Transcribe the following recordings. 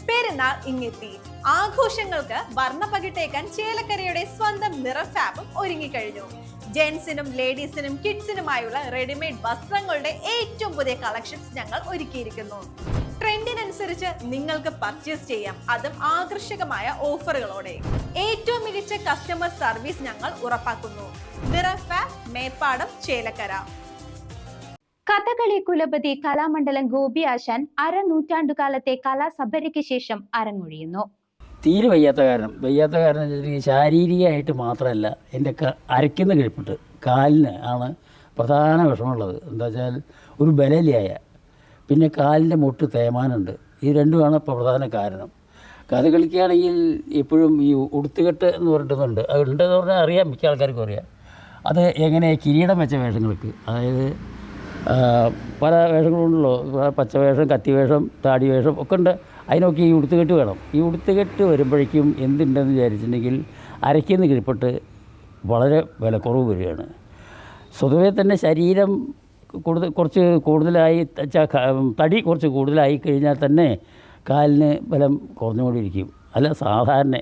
പെരുന്നാൾ ഇങ്ങെത്തി. ആഘോഷങ്ങൾക്ക് വർണ്ണപ്പകിട്ടേക്കാൻ ചേലക്കരയുടെ സ്വന്തം നിറഫാബും ഒരുങ്ങിക്കഴിഞ്ഞു. ജെന്റ്സിനും ലേഡീസിനും കിഡ്സിനുമായുള്ള റെഡിമെയ്ഡ് വസ്ത്രങ്ങളുടെ ഏറ്റവും പുതിയ കളക്ഷൻസ് ഞങ്ങൾ ഒരുക്കിയിരിക്കുന്നു. ട്രെൻഡിനനുസരിച്ച് നിങ്ങൾക്ക് പർച്ചേസ് ചെയ്യാം, അതും ആകർഷകമായ ഓഫറുകളോടെ. ഏറ്റവും മികച്ച കസ്റ്റമർ സർവീസ് ഞങ്ങൾ ഉറപ്പാക്കുന്നു. നിറഫാബ്, മേപ്പാടം, ചേലക്കര. കഥകളി കുലപതി കലാമണ്ഡലം ഗോപി ആശാൻ അരനൂറ്റാണ്ടുകാലത്തെ കലാസഭയ്ക്ക് ശേഷം അരങ്ങൊഴിയുന്നു. തീരെ വയ്യാത്ത കാരണം ശാരീരികമായിട്ട് മാത്രമല്ല, എൻ്റെ അരയ്ക്കുന്ന കിഴിപ്പിട്ട് കാലിന് ആണ് പ്രധാന വിഷമമുള്ളത്. എന്താ വെച്ചാൽ ഒരു ബലലിയായ, പിന്നെ കാലിൻ്റെ മുട്ട് തേയ്മാനുണ്ട്. ഈ രണ്ടുമാണ് ഇപ്പോൾ പ്രധാന കാരണം. കഥകളിക്കാണെങ്കിൽ എപ്പോഴും ഈ ഉടുത്തുകെട്ട് എന്ന് പറഞ്ഞിട്ടുണ്ട്. അത് ഉണ്ടെന്ന് പറഞ്ഞാൽ അറിയാം, മിക്ക ആൾക്കാർക്കും അറിയാം. അത് എങ്ങനെ കിരീടം വെച്ച വേഷങ്ങൾക്ക്, അതായത് പല വേഷങ്ങളുണ്ടല്ലോ, പച്ചവേഷം, കത്തിവേഷം, താടി വേഷം ഒക്കെ ഉണ്ട്. അതിനൊക്കെ ഈ ഉടുത്തുകെട്ട് വേണം. ഈ ഉടുത്തുകെട്ട് വരുമ്പോഴേക്കും എന്തുണ്ടെന്ന് വിചാരിച്ചിട്ടുണ്ടെങ്കിൽ അരയ്ക്കുന്ന കിഴിപ്പിട്ട് വളരെ വിലക്കുറവ് വരികയാണ്. സ്വതവേ തന്നെ ശരീരം കുറച്ച് കൂടുതലായി, തടി കുറച്ച് കൂടുതലായി കഴിഞ്ഞാൽ തന്നെ കാലിന് ബലം കുറഞ്ഞുകൊണ്ടിരിക്കും. അല്ല സാധാരണ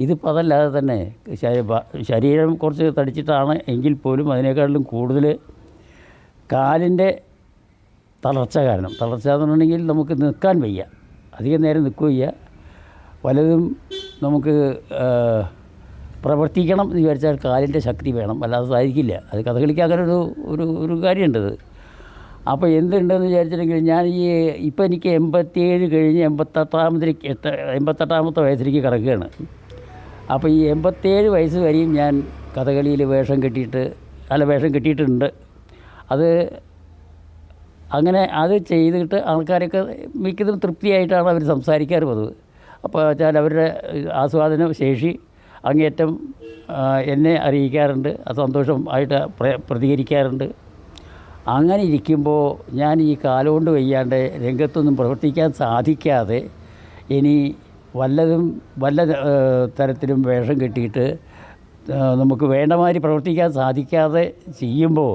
ഇതിപ്പോൾ അതല്ലാതെ തന്നെ ശരീരം കുറച്ച് തടിച്ചിട്ടാണ് എങ്കിൽ പോലും അതിനേക്കാളും കൂടുതൽ കാലിൻ്റെ തളർച്ച കാരണം. തളർച്ച എന്ന് പറഞ്ഞിട്ടുണ്ടെങ്കിൽ നമുക്ക് നിൽക്കാൻ വയ്യ, അധികം നേരം നിൽക്കുകയ്യ. പലതും നമുക്ക് പ്രവർത്തിക്കണം എന്ന് വിചാരിച്ചാൽ കാലിൻ്റെ ശക്തി വേണം, അല്ലാതെ സാധിക്കില്ല. അത് കഥകളിക്ക് അങ്ങനെ ഒരു കാര്യമുണ്ടത്. അപ്പോൾ എന്തുണ്ടെന്ന് വിചാരിച്ചിട്ടുണ്ടെങ്കിൽ ഞാൻ ഇപ്പം എനിക്ക് 87 കഴിഞ്ഞ് 88ാമത്തെ വയസ്സിലേക്ക് കിടക്കുകയാണ്. അപ്പോൾ ഈ 87 വയസ്സ് വരെയും ഞാൻ കഥകളിയിൽ വേഷം കെട്ടിയിട്ടുണ്ട്. അത് അങ്ങനെ അത് ചെയ്തിട്ട് ആൾക്കാരൊക്കെ മിക്കതും തൃപ്തിയായിട്ടാണ് അവർ സംസാരിക്കാറ് പതിവ്. അപ്പോൾ വെച്ചാൽ അവരുടെ ആസ്വാദന ശേഷി അങ്ങേയറ്റം എന്നെ അറിയിക്കാറുണ്ട്, സന്തോഷമായിട്ട് പ്രതികരിക്കാറുണ്ട്. അങ്ങനെ ഇരിക്കുമ്പോൾ ഞാൻ ഈ കാലുകൊണ്ട് വയ്യാണ്ട് രംഗത്തൊന്നും പ്രവർത്തിക്കാൻ സാധിക്കാതെ ഇനി വല്ല തരത്തിലും വേഷം കെട്ടിയിട്ട് നമുക്ക് വേണ്ടമാതിരി പ്രവർത്തിക്കാൻ സാധിക്കാതെ ചെയ്യുമ്പോൾ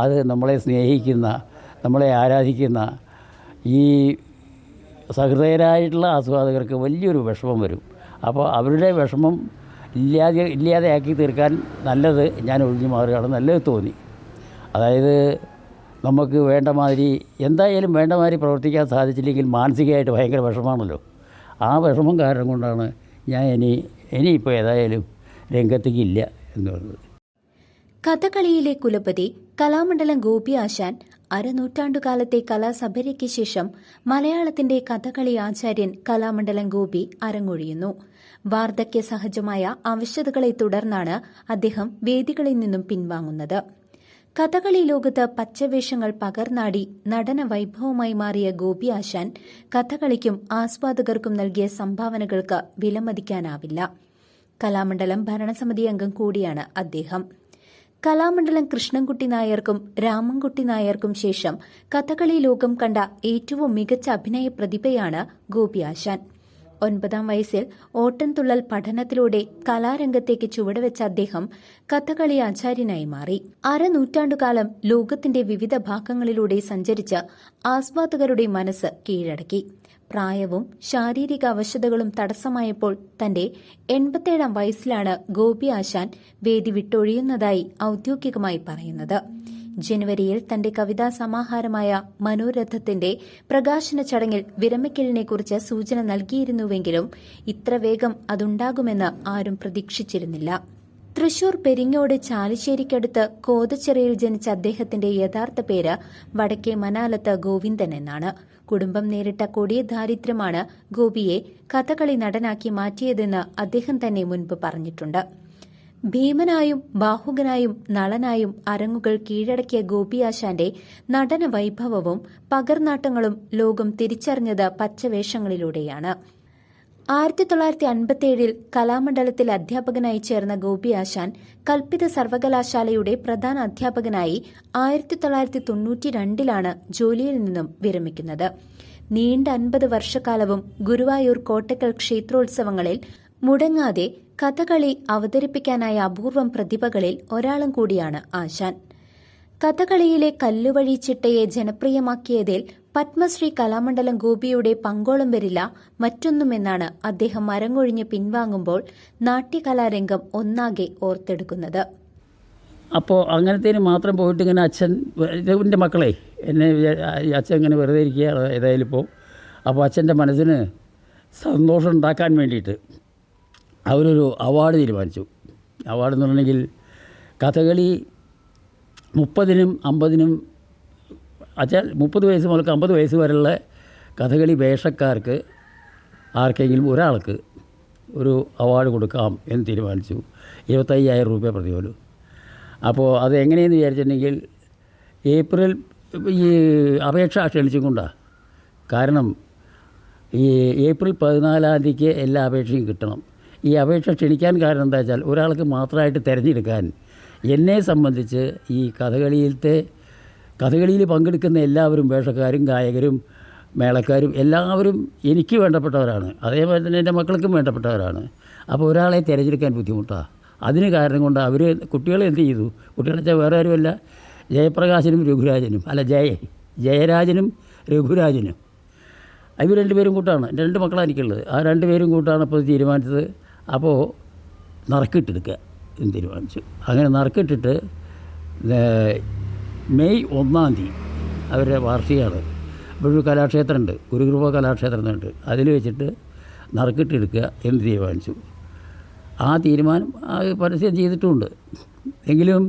അത് നമ്മളെ സ്നേഹിക്കുന്ന, നമ്മളെ ആരാധിക്കുന്ന ഈ സഹൃദയരായിട്ടുള്ള ആസ്വാദകർക്ക് വലിയൊരു വിഷമം വരും. അപ്പോൾ അവരുടെ വിഷമം ഇല്ലാതെയാക്കി തീർക്കാൻ നല്ലത് ഞാൻ ഒഴിഞ്ഞു മാറുകയാണ് നല്ലത് തോന്നി. അതായത് നമുക്ക് എന്തായാലും വേണ്ടമാതിരി പ്രവർത്തിക്കാൻ സാധിച്ചില്ലെങ്കിൽ മാനസികമായിട്ട് ഭയങ്കര വിഷമമാണല്ലോ. ആ വിഷമം കാരണം കൊണ്ടാണ് ഞാൻ ഇനിയിപ്പോൾ ഏതായാലും രംഗത്തേക്ക് ഇല്ല എന്ന് പറഞ്ഞത്. കഥകളിയിലെ കുലപതി കലാമണ്ഡലം ഗോപി ആശാൻ അരനൂറ്റാണ്ടുകാലത്തെ കലാസഭയ്ക്ക് ശേഷം മലയാളത്തിന്റെ കഥകളി ആചാര്യൻ കലാമണ്ഡലം ഗോപി അരങ്ങൊഴിയുന്നു. വാർദ്ധക്യ സഹജമായ അവശതകളെ തുടർന്നാണ് അദ്ദേഹം വേദികളിൽ നിന്നും പിൻവാങ്ങുന്നത്. കഥകളി ലോകത്ത് പച്ചവേഷങ്ങൾ പകർന്നാടി നടന വൈഭവമായി മാറിയ ഗോപി ആശാൻ കഥകളിക്കും ആസ്വാദകർക്കും നൽകിയ സംഭാവനകൾക്ക് വിലമതിക്കാനാവില്ല. കലാമണ്ഡലം ഭരണസമിതി അംഗം കൂടിയാണ് അദ്ദേഹം. കലാമണ്ഡലം കൃഷ്ണൻകുട്ടി നായർക്കും രാമൻകുട്ടി നായർക്കും ശേഷം കഥകളി ലോകം കണ്ട ഏറ്റവും മികച്ച അഭിനയ പ്രതിഭയാണ് ഗോപി ആശാൻ. 9ാം വയസ്സിൽ ഓട്ടൻതുള്ളൽ പഠനത്തിലൂടെ കലാരംഗത്തേക്ക് ചുവടുവെച്ച അദ്ദേഹം കഥകളി ആചാര്യനായി മാറി. അരനൂറ്റാണ്ടുകാലം ലോകത്തിന്റെ വിവിധ ഭാഗങ്ങളിലൂടെ സഞ്ചരിച്ച് ആസ്വാദകരുടെ മനസ്സ് കീഴടക്കി. പ്രായവും ശാരീരിക അവശതകളും തടസ്സമായപ്പോൾ തന്റെ 87ാം വയസ്സിലാണ് ഗോപി ആശാൻ വേദി വിട്ടൊഴിയുന്നതായി ഔദ്യോഗികമായി പറയുന്നത്. ജനുവരിയിൽ തന്റെ കവിതാ സമാഹാരമായ മനോരഥത്തിന്റെ പ്രകാശന ചടങ്ങിൽ വിരമിക്കലിനെക്കുറിച്ച് സൂചന നൽകിയിരുന്നുവെങ്കിലും ഇത്ര വേഗം അതുണ്ടാകുമെന്ന് ആരും പ്രതീക്ഷിച്ചിരുന്നില്ല. തൃശൂർ പെരിങ്ങോട് ചാലിശ്ശേരിക്കടുത്ത് കോതച്ചിറയിൽ ജനിച്ച അദ്ദേഹത്തിന്റെ യഥാർത്ഥ പേര് വടക്കേ മനാലത്ത് ഗോവിന്ദൻ എന്നാണ്. കുടുംബം നേരിട്ട കൊടിയ ദാരിദ്ര്യമാണ് ഗോപിയെ കഥകളി നടനാക്കി മാറ്റിയതെന്ന് അദ്ദേഹം തന്നെ മുൻപ് പറഞ്ഞിട്ടുണ്ട്. ഭീമനായും ബാഹുകനായും നളനായും അരങ്ങുകൾ കീഴടക്കിയ ഗോപി ആശാന്റെ നടന വൈഭവവും പകർനാട്ടങ്ങളും ലോകം തിരിച്ചറിഞ്ഞത് പച്ചവേഷങ്ങളിലൂടെയാണ്. 1957 കലാമണ്ഡലത്തിൽ അധ്യാപകനായി ചേർന്ന ഗോപി ആശാൻ കൽപ്പിത സർവകലാശാലയുടെ പ്രധാന അധ്യാപകനായി 1992 ജോലിയിൽ നിന്നും വിരമിക്കുന്നത്. നീണ്ട 50 വർഷക്കാലവും ഗുരുവായൂർ കോട്ടക്കൽ ക്ഷേത്രോത്സവങ്ങളിൽ മുടങ്ങാതെ കഥകളി അവതരിപ്പിക്കാനായ അപൂർവം പ്രതിഭകളിൽ ഒരാളും കൂടിയാണ് ആശാൻ. കഥകളിയിലെ കല്ലുവഴി ചിട്ടയെ ജനപ്രിയമാക്കിയതിൽ പത്മശ്രീ കലാമണ്ഡലം ഗോപിയുടെ പങ്കോളം വരില്ല മറ്റൊന്നുമെന്നാണ് അദ്ദേഹം മരങ്ങൊഴിഞ്ഞ് പിൻവാങ്ങുമ്പോൾ നാട്യകലാരംഗം ഒന്നാകെ ഓർത്തെടുക്കുന്നത്. അപ്പോൾ അങ്ങനത്തേന് മാത്രം പോയിട്ട് ഇങ്ങനെ അച്ഛൻ എൻ്റെ മക്കളെ എന്നെ അച്ഛൻ ഇങ്ങനെ വെറുതെ ഇരിക്കുക ഏതായാലും ഇപ്പോൾ. അപ്പോൾ അച്ഛൻ്റെ മനസ്സിന് സന്തോഷം ഉണ്ടാക്കാൻ വേണ്ടിയിട്ട് അവരൊരു അവാർഡ് തീരുമാനിച്ചു. അവാർഡ് എന്ന് പറഞ്ഞെങ്കിൽ കഥകളി 30-നും 50-നും അച്ഛാൽ 30 വയസ്സ് മുതൽ 50 വയസ്സ് വരെയുള്ള കഥകളി വേഷക്കാർക്ക് ആർക്കെങ്കിലും ഒരാൾക്ക് ഒരു അവാർഡ് കൊടുക്കാം എന്ന് തീരുമാനിച്ചു. 25,000 രൂപ പ്രതിഫലം. അപ്പോൾ അത് എങ്ങനെയെന്ന് വിചാരിച്ചിട്ടുണ്ടെങ്കിൽ ഏപ്രിൽ ഈ അപേക്ഷ ക്ഷണിച്ചും കൊണ്ടാണ്. കാരണം ഈ ഏപ്രിൽ 14-ാം തീയതിക്ക് എല്ലാ അപേക്ഷയും കിട്ടണം. ഈ അപേക്ഷ ക്ഷണിക്കാൻ കാരണം എന്താ വെച്ചാൽ ഒരാൾക്ക് മാത്രമായിട്ട് തിരഞ്ഞെടുക്കാൻ എന്നെ സംബന്ധിച്ച് ഈ കഥകളിയിൽ പങ്കെടുക്കുന്ന എല്ലാവരും വേഷക്കാരും ഗായകരും മേളക്കാരും എല്ലാവരും എനിക്ക് വേണ്ടപ്പെട്ടവരാണ്. അതേപോലെ തന്നെ എൻ്റെ മക്കൾക്കും വേണ്ടപ്പെട്ടവരാണ്. അപ്പോൾ ഒരാളെ തിരഞ്ഞെടുക്കാൻ ബുദ്ധിമുട്ടാണ്. അതിന് കാരണം കൊണ്ട് അവർ കുട്ടികളെ എന്ത് ചെയ്തു? കുട്ടികളെ വെച്ചാൽ വേറെ ആരുമല്ല, ജയപ്രകാശനും രഘുരാജനും അല്ല ജയരാജനും രഘുരാജനും ഇവർ 2 പേരും കൂട്ടാണ്. 2 മക്കളാണ് എനിക്കുള്ളത്. ആ 2 പേരും കൂട്ടാണ് അപ്പോൾ തീരുമാനിച്ചത്. അപ്പോൾ നറുക്കിട്ടെടുക്കുക എന്ന് തീരുമാനിച്ചു. അങ്ങനെ നറുക്കിട്ടിട്ട് മെയ് 1-ാം തീയതി അവരുടെ വാർഷികമാണ്. ഇവിടെ ഒരു കലാക്ഷേത്രമുണ്ട്, ഗുരുകൃപ കലാക്ഷേത്രമുണ്ട്. അതിൽ വെച്ചിട്ട് നറുക്കിട്ടെടുക്കുക എന്ന് തീരുമാനിച്ചു. ആ തീരുമാനം പരസ്യം ചെയ്തിട്ടുമുണ്ട്. എങ്കിലും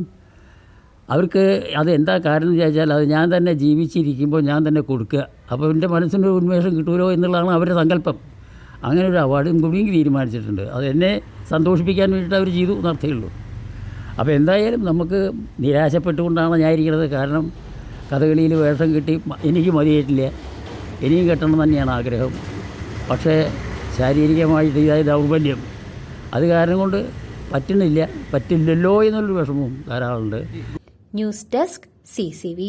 അവർക്ക് അതെന്താ കാരണം എന്ന് ചോദിച്ചാൽ അത് ഞാൻ തന്നെ ജീവിച്ചിരിക്കുമ്പോൾ ഞാൻ തന്നെ കൊടുക്കുക. അപ്പോൾ എൻ്റെ മനസ്സിന് ഉന്മേഷം കിട്ടുമല്ലോ എന്നുള്ളതാണ് അവരുടെ സങ്കല്പം. അങ്ങനെ ഒരു അവാർഡും കൂടിയും തീരുമാനിച്ചിട്ടുണ്ട്. അത് എന്നെ സന്തോഷിപ്പിക്കാൻ വേണ്ടിയിട്ട് അവർ ചെയ്തു നടത്തുകയുള്ളൂ. അപ്പോൾ എന്തായാലും നമുക്ക് നിരാശപ്പെട്ടുകൊണ്ടാണ് ഞാൻ ഇരിക്കുന്നത്. കാരണം കഥകളിയിൽ വേഷം കിട്ടി എനിക്ക് മതിയായിട്ടില്ല, ഇനിയും കെട്ടണം തന്നെയാണ് ആഗ്രഹം. പക്ഷേ ശാരീരികമായിട്ട് ഇതായ ദൗർബല്യം അത് കാരണം കൊണ്ട് പറ്റില്ലല്ലോ എന്നുള്ളൊരു വിഷമവും ധാരാളമുണ്ട്. News desk CCV.